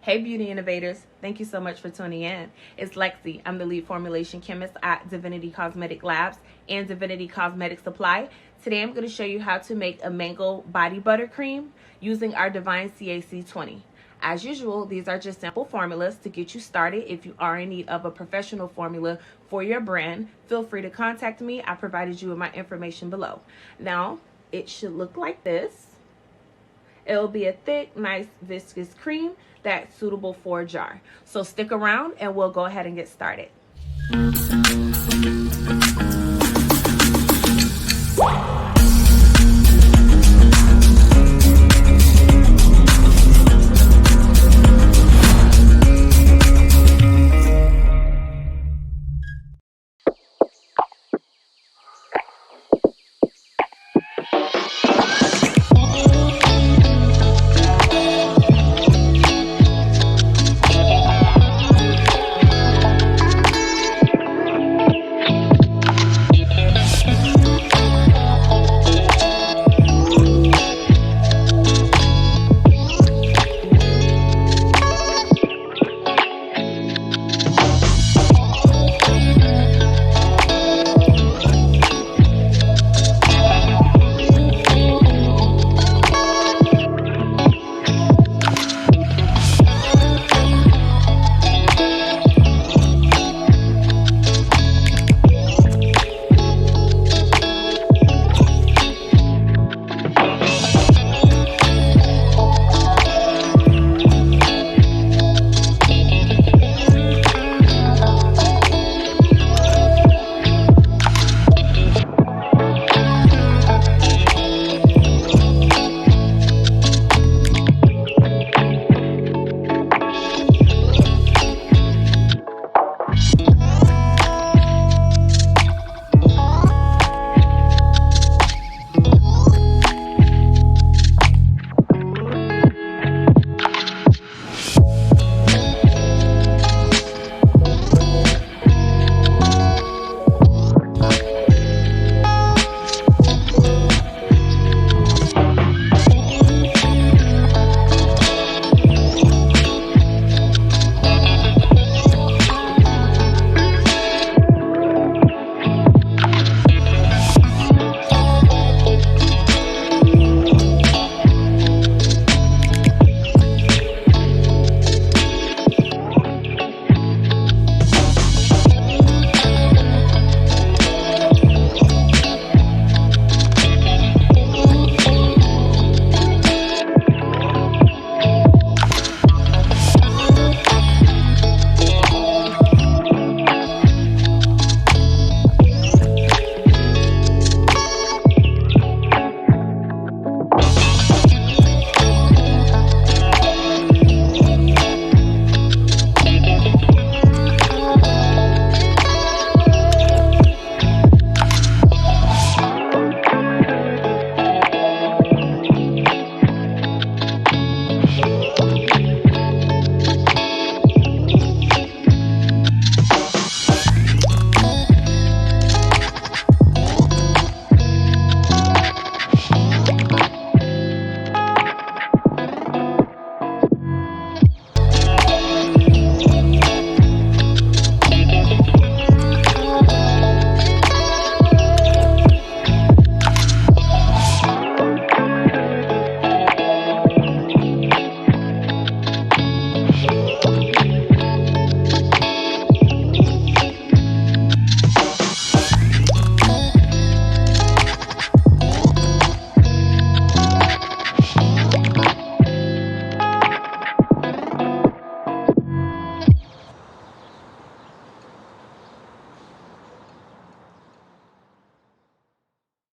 Hey beauty innovators, thank you so much for tuning in. It's Lexi. I'm the lead formulation chemist at Divinity Cosmetic Labs and Divinity Cosmetic Supply. Today I'm going to show you how to make a mango body butter cream using our Divine CAC20. As usual, these are just sample formulas to get you started. If you are in need of a professional formula for your brand, feel free to contact me. I provided you with my information below. Now, it should look like this. It'll be a thick, nice, viscous cream that's suitable for a jar. So stick around and we'll go ahead and get started.